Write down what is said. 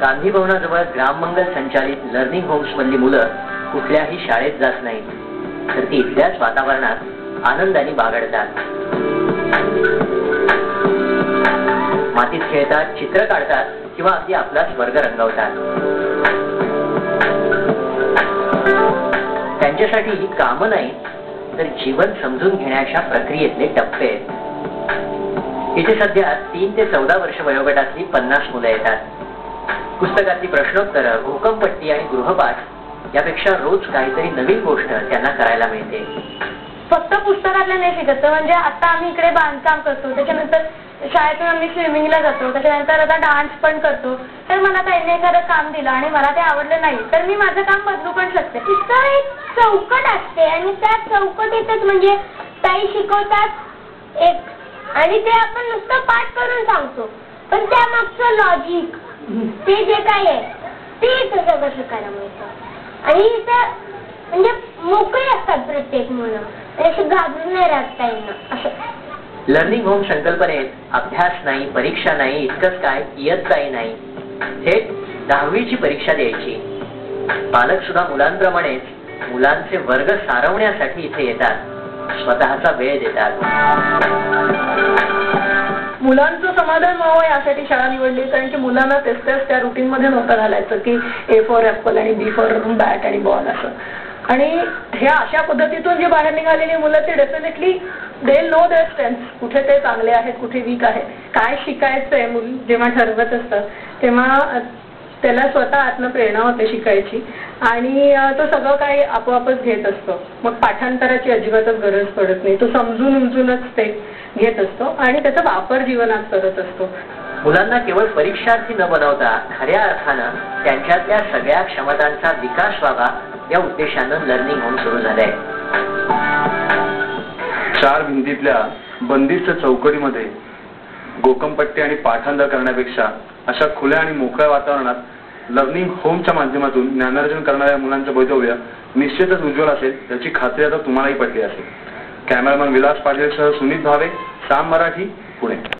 गांधी भवनाजवळ ग्राममंगल संचालित learning homes मधली मुलं कुठल्याही शाळेत जात नाहीत, तर ती इथल्याच वातावरणात आनंदाने बागडतात. मातीत खेळतात, चित्र काढतात किंवा अगदी आपलाच वर्ग रंगवतात. त्यांच्यासाठी ही कामं नाही, तर जीवन समजून घेण्याच्या प्रक्रियेतले टप्पे आहेत. इथे सध्या 3 ते 14 वर्ष वयोगटातली 50 मुलं येतात. पुस्तकातली प्रश्नोत्तरं, भूकंपट्टी आणि गृहपाठ यापेक्षा रोज काहीतरी नवीन गोष्ट त्यांना करायला मिळते. फक्त पुस्तकातल्या नाही शिकत, म्हणजे आता आम्ही इकडे बांधकाम करतो, त्याच्यानंतर शाळेतून आम्ही स्विमिंगला जातो, त्याच्यानंतर आता डान्स पण करतो. तर मला त्यांनी एखादं काम दिलं आणि मला ते आवडलं नाही, तर मी माझं काम बदलू पण शकते. तिथं एक चौकट असते आणि त्या चौकटीतच म्हणजे ताई शिकवतात एक, आणि ते आपण नुसतं पाठ करून सांगतो, पण त्यामागचं लॉजिक ते जे काय आहे ते इथं सगळं शिकायला मिळतं. आणि इथं म्हणजे मोकळे असतात प्रत्येक मुलं, असे घाबरून नाही राहत ताईंना असं. लर्निंग होम संकल्पनेत अभ्यास नाही, परीक्षा नाही, इतकंच काय इयत्ताही नाही, थेट 10वीची परीक्षा द्यायची. पालक सुद्धा मुलांप्रमाणेच मुलांचे वर्ग सारवण्यासाठी इथे येतात, स्वतःचा वेळ देतात. मुलांचं समाधान व्हावं यासाठी शाळा निवडली, कारण की मुलांना तेच त्या रुटीन मध्ये नव्हतं घालायचं की A फॉर ऍपल आणि B फॉर बॅट आणि बॉल असं. आणि ह्या अशा पद्धतीतून जे बाहेर निघालेली मुलं ते definitely they know their strengths, कुठे ते चांगले आहेत, कुठे वीक आहे, काय शिकायचंय. मुल जेव्हा ठरवत असतं तेव्हा त्याला स्वतः आत्म प्रेरणा होते शिकायची, आणि तो सगळं काही आपोआपच घेत असतो. मग पाठांतराची अजिबातच गरज पडत नाही, तो समजून उमजूनच ते घेत असतो आणि त्याचा वापर जीवनात करत असतो. मुलांना केवळ परीक्षार्थी न बनवता खऱ्या अर्थानं त्यांच्यातल्या सगळ्या क्षमतांचा विकास व्हावा या उद्देशानं लर्निंग होम सुरू झालंय. 4 भिंतीतल्या बंदिस्त चौकटीमध्ये गोकमपट्टी आणि पाठांतर करण्यापेक्षा अशा खुल्या आणि मोकळ्या वातावरणात लर्निंग होमच्या माध्यमातून ज्ञानार्जन करणाऱ्या मुलांचं भवितव्य निश्चितच उज्ज्वल असेल याची खात्री आता तुम्हालाही पटली असेल. कॅमेरामन विलास पाटीलसह सुनीत भावे, साम मराठी, पुणे.